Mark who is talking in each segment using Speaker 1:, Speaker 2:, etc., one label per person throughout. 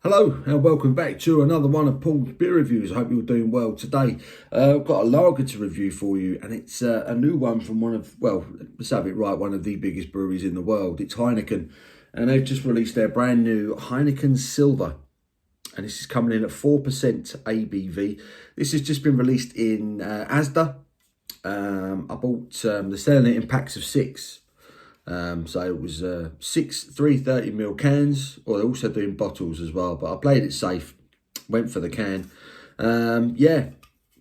Speaker 1: Hello and welcome back to another one of Paul's beer reviews. I hope you're doing well today. I've got a lager to review for you, and it's a new one from one of, well, let's have it right, one of the biggest breweries in the world. It's Heineken, and they've just released their brand new Heineken Silver, and this is coming in at 4% ABV. This has just been released in Asda. I bought, they're selling it in packs of 6. So it was 6 330ml cans, or they're also doing bottles as well, but I played it safe, went for the can. Yeah,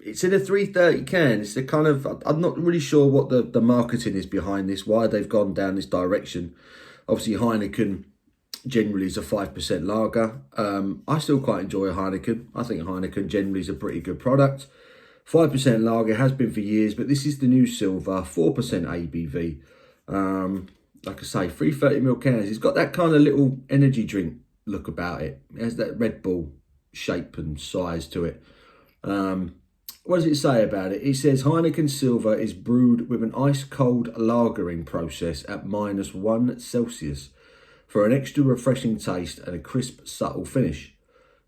Speaker 1: it's in a 330 can. It's the kind of, I'm not really sure what the marketing is behind this, why they've gone down this direction. Obviously Heineken generally is a 5% lager. I still quite enjoy Heineken. I think Heineken generally is a pretty good product. 5% lager, has been for years, but this is the new silver, 4% ABV. Like I say, 330ml cans. It's got that kind of little energy drink look about it. It has that Red Bull shape and size to it. What does it say about it? It says Heineken Silver is brewed with an ice cold lagering process at -1 Celsius for an extra refreshing taste and a crisp, subtle finish.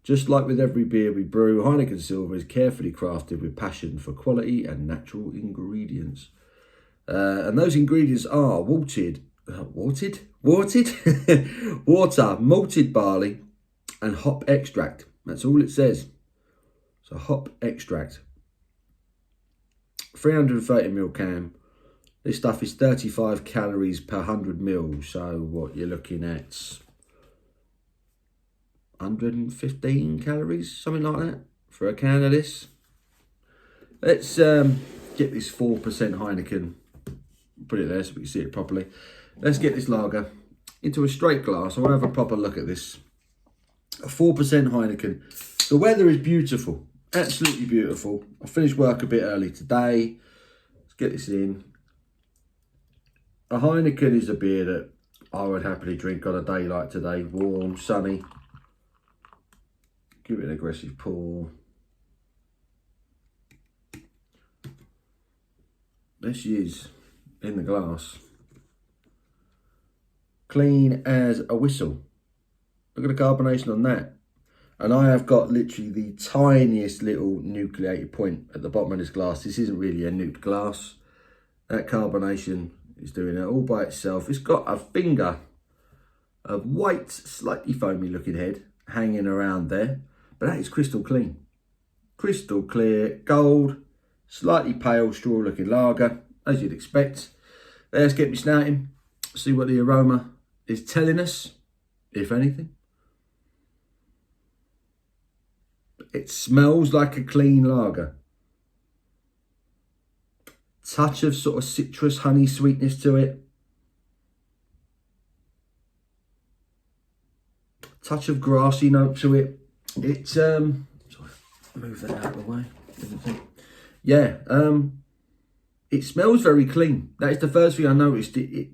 Speaker 1: Just like with every beer we brew, Heineken Silver is carefully crafted with passion for quality and natural ingredients. And those ingredients are water, malted barley, and hop extract. That's all it says. So hop extract. 330ml can. This stuff is 35 calories per 100ml. So what you're looking at, 115 calories, something like that, for a can of this. Let's get this 4% Heineken. Put it there so we can see it properly. Let's get this lager into a straight glass. I want to have a proper look at this. A 4% Heineken. The weather is beautiful, absolutely beautiful. I finished work a bit early today. Let's get this in. A Heineken is a beer that I would happily drink on a day like today. Warm, sunny. Give it an aggressive pour. There she is in the glass. Clean as a whistle. Look at the carbonation on that. And I have got literally the tiniest little nucleated point at the bottom of this glass. This isn't really a nuke glass. That carbonation is doing it all by itself. It's got a finger of white, slightly foamy looking head hanging around there. But that is crystal clean. Crystal clear, gold, slightly pale straw looking lager, as you'd expect. Let's get me snouting, see what the aroma is telling us, if anything. It smells like a clean lager. Touch of sort of citrus, honey sweetness to it. Touch of grassy note to it. It's, sorry, move that out of the way. Yeah, it smells very clean. That is the first thing I noticed. It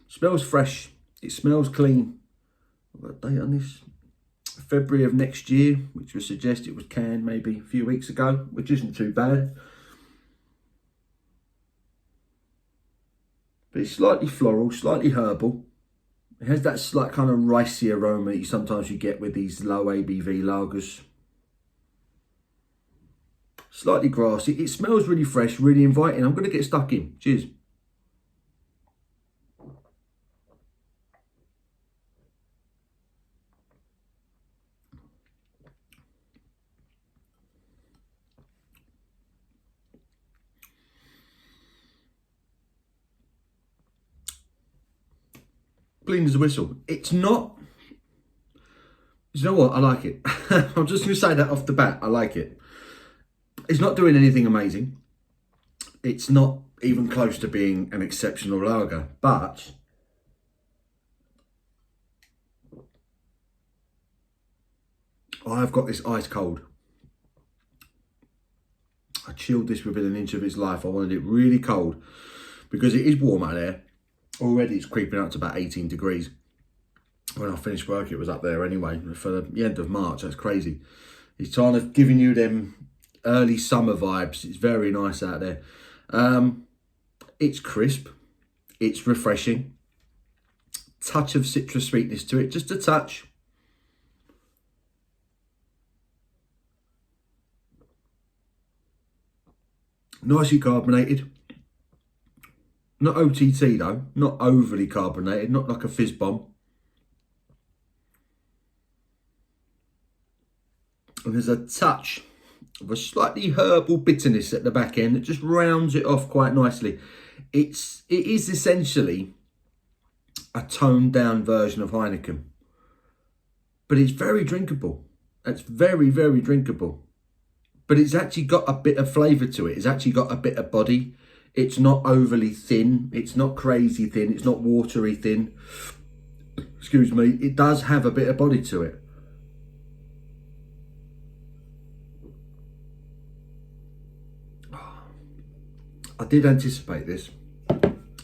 Speaker 1: smells fresh. It smells clean. I've got a date on this. February of next year, which would suggest it was canned maybe a few weeks ago, which isn't too bad. But it's slightly floral, slightly herbal. It has that slight kind of ricey aroma that sometimes you get with these low ABV lagers. Slightly grassy. It smells really fresh, really inviting. I'm going to get stuck in. Cheers. Clean as a whistle. It's not. You know what? I like it. I'm just going to say that off the bat. I like it. It's not doing anything amazing. It's not even close to being an exceptional lager, but I've got this ice cold. I chilled this within an inch of its life. I wanted it really cold because it is warm out there. Already it's creeping up to about 18 degrees. When I finished work, it was up there anyway. For the end of March, that's crazy. It's kind of giving you them early summer vibes. It's very nice out there. It's crisp. It's refreshing. Touch of citrus sweetness to it, just a touch. Nicely carbonated. Not OTT though, not overly carbonated, not like a fizz bomb. And there's a touch of a slightly herbal bitterness at the back end that just rounds it off quite nicely. It is essentially a toned down version of Heineken, but it's very drinkable. It's very, very drinkable. But it's actually got a bit of flavour to it. It's actually got a bit of body. It's not overly thin. It's not crazy thin. It's not watery thin. Excuse me. It does have a bit of body to it. I did anticipate this,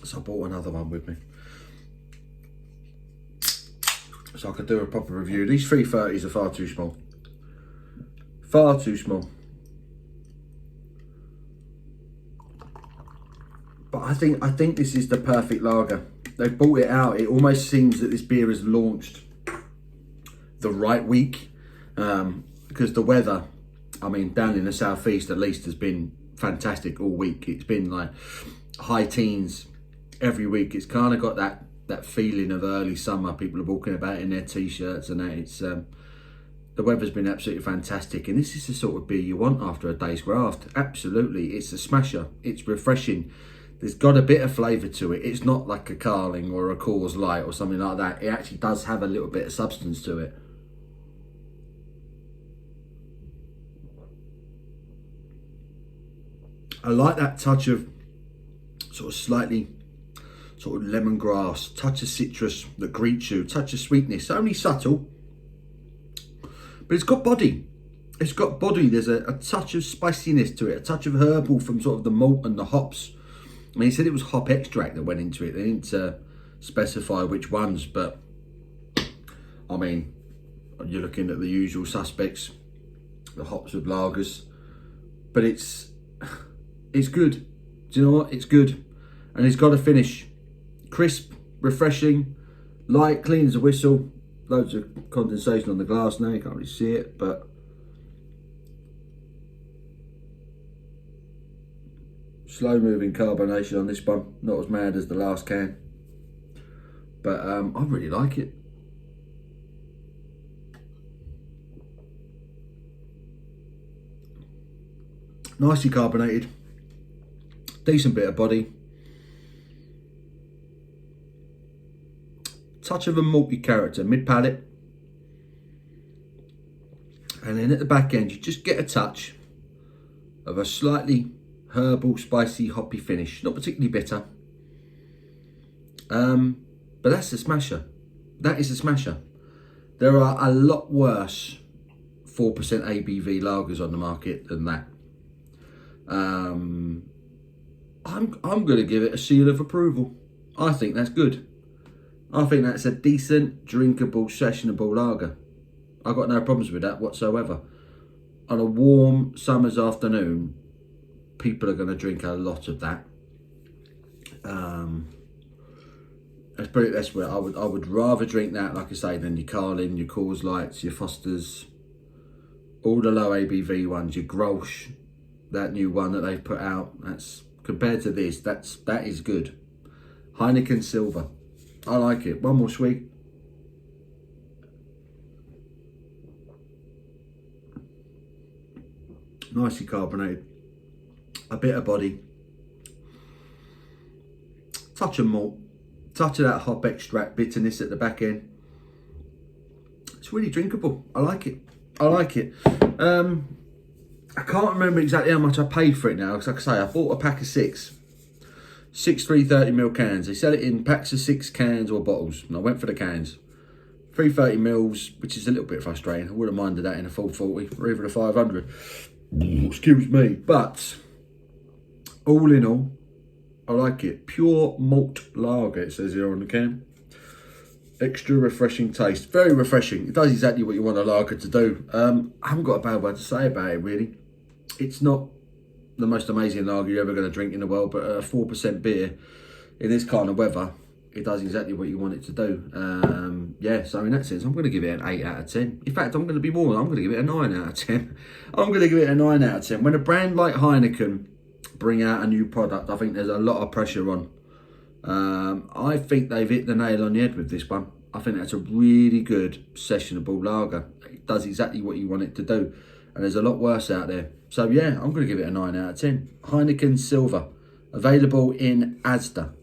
Speaker 1: so I bought another one with me, so I could do a proper review. These 330s are far too small. Far too small. But I think this is the perfect lager. They've brought it out. It almost seems that this beer is launched the right week, because the weather, I mean, down in the southeast at least, has been fantastic all week. It's been like high teens every week. It's kind of got that feeling of early summer. People are walking about in their t-shirts and that. It's the weather's been absolutely fantastic, and this is the sort of beer you want after a day's graft. Absolutely, it's a smasher. It's refreshing. There's got a bit of flavour to it. It's not like a Carling or a Coors Light or something like that. It actually does have a little bit of substance to it. I like that touch of sort of slightly sort of lemongrass, touch of citrus that greets you, touch of sweetness, only subtle, but it's got body. It's got body. There's a touch of spiciness to it, a touch of herbal from sort of the malt and the hops. I mean, he said it was hop extract that went into it. They didn't specify which ones, but I mean, you're looking at the usual suspects, the hops of lagers, but it's good. Do you know what? It's good. And it's got a finish. Crisp, refreshing, light, clean as a whistle. Loads of condensation on the glass now. You can't really see it, but slow moving carbonation on this one. Not as mad as the last can. But I really like it. Nicely carbonated. Decent bit of body. Touch of a malty character, mid-palate. And then at the back end, you just get a touch of a slightly herbal, spicy, hoppy finish. Not particularly bitter. But that's a smasher. That is a smasher. There are a lot worse 4% ABV lagers on the market than that. I'm going to give it a seal of approval. I think that's good. I think that's a decent, drinkable, sessionable lager. I've got no problems with that whatsoever. On a warm summer's afternoon, people are going to drink a lot of that. Let's put it this way. I would rather drink that, like I say, than your Carling, your Coors Lights, your Fosters, all the low ABV ones, your Grolsch, that new one that they've put out. That's compared to this, that is good. Heineken Silver, I like it. One more swig. Nicely carbonated, a bit of body, touch of malt, touch of that hop extract bitterness at the back end. It's really drinkable. I like it. I like it. I can't remember exactly how much I paid for it now, because like I say, I bought a pack of six 330ml cans. They sell it in packs of 6 cans or bottles, and I went for the cans. 330ml, which is a little bit frustrating. I wouldn't have minded that in a full 40 or even a 500. Excuse me. But all in all, I like it. Pure malt lager, it says here on the can. Extra refreshing taste. Very refreshing. It does exactly what you want a lager to do. I haven't got a bad word to say about it, really. It's not the most amazing lager you're ever going to drink in the world, but a 4% beer in this kind of weather, it does exactly what you want it to do. Yeah, so in that sense, I'm going to give it an 8 out of 10. In fact, I'm going to be more. I'm going to give it a 9 out of 10. I'm going to give it a 9 out of 10. When a brand like Heineken bring out a new product. I think there's a lot of pressure on. I think they've hit the nail on the head with this one. I think that's a really good sessionable lager. It does exactly what you want it to do. And there's a lot worse out there. So yeah, I'm going to give it a 9 out of 10. Heineken Silver. Available in Asda.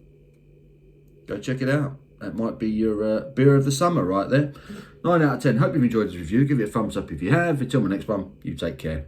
Speaker 1: Go check it out. That might be your beer of the summer right there. 9 out of 10. Hope you've enjoyed this review. Give it a thumbs up if you have. Until my next one, you take care.